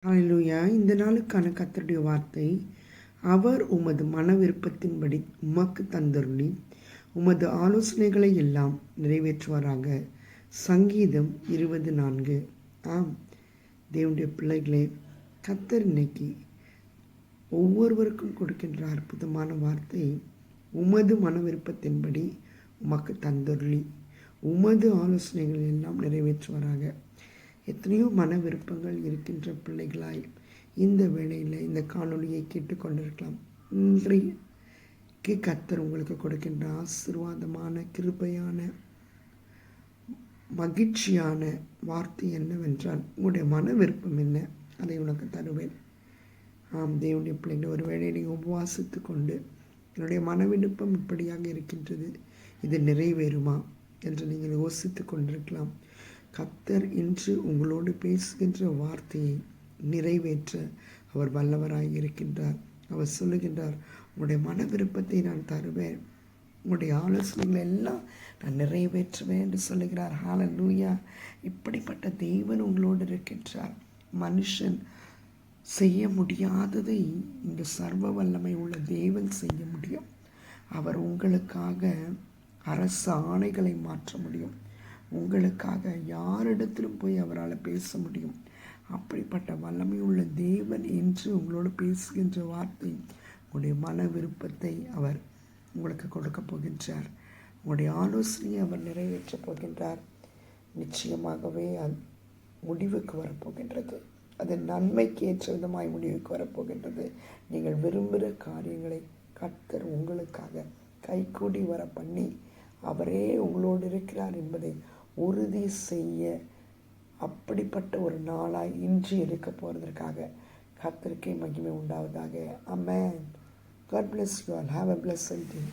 ஹல்லேலூயா. இந்த நாளுக்கான கர்த்தருடைய வார்த்தை, அவர் உமது மன விருப்பத்தின்படி உமக்கு தந்தருளி உமது ஆலோசனைகளை எல்லாம் நிறைவேற்றுவாராக. சங்கீதம் 24. ஆம் தேவனுடைய பிள்ளைகளே, கர்த்தர் இன்னைக்கு ஒவ்வொருவருக்கும் கொடுக்கின்ற அற்புதமான வார்த்தை, உமது மன விருப்பத்தின்படி உமக்கு தந்தருளி உமது ஆலோசனைகள் எல்லாம் நிறைவேற்றுவாராக. எத்தனையோ மன விருப்பங்கள் இருக்கின்ற பிள்ளைகளாய் இந்த வேளையில் இந்த காணொளியை கேட்டுக்கொண்டிருக்கலாம். இன்றைக்கு கர்த்தர் உங்களுக்கு கொடுக்கின்ற ஆசீர்வாதமான கிருபையான மகிழ்ச்சியான வார்த்தை என்னவென்றால், உங்களுடைய மன விருப்பம் என்ன, அதை உனக்கு தருவேன். ஆம் தேவனுடைய பிள்ளைகள், ஒரு வேளை நீங்கள் உபவாசித்து கொண்டு என்னுடைய மன விருப்பம் இப்படியாக இருக்கின்றது, இது நிறைவேறுமா என்று நீங்கள் யோசித்து கொண்டிருக்கலாம். கர்த்தர் இன்று உங்களோடு பேசுகின்ற வார்த்தையை நிறைவேற்ற அவர் வல்லவராய் இருக்கின்றார். அவர் சொல்லுகின்றார், உங்களுடைய மன விருப்பத்தை நான் தருவேன், உங்களுடைய ஆலோசனைகளை எல்லாம் நான் நிறைவேற்றுவேன் என்று சொல்லுகிறார். ஹல்லேலூயா. இப்படிப்பட்ட தேவன் உங்களோடு இருக்கின்றார். மனுஷன் செய்ய முடியாததை இந்த சர்வ வல்லமை உள்ள தேவன் செய்ய முடியும். அவர் உங்களுக்காக அரசு ஆணைகளை மாற்ற முடியும். உங்களுக்காக யாரிடத்திலும் போய் அவரால் பேச முடியும். அப்படிப்பட்ட வல்லமை உள்ள தேவன் என்று உங்களோடு பேசுகின்ற வார்த்தை, உங்களுடைய மன விருப்பத்தை அவர் உங்களுக்கு கொடுக்க போகின்றார். உங்களுடைய ஆலோசனையை அவர் நிறைவேற்றப் போகின்றார். நிச்சயமாகவே முடிவுக்கு வரப்போகின்றது. அது நன்மைக்கு ஏற்ற விதமாய் முடிவுக்கு வரப்போகின்றது. நீங்கள் விரும்புகிற காரியங்களை கர்த்தர் உங்களுக்காக கைகூடி வர பண்ணி அவரே உங்களோடு இருக்கிறார் என்பதை உறுதி செய்ய அப்படிப்பட்ட ஒரு நாளாய் இன்று இருக்க போகிறதற்காக கர்த்தருக்கே மகிமை உண்டாவதாக. ஆமென். God bless you all. Have a blessed day.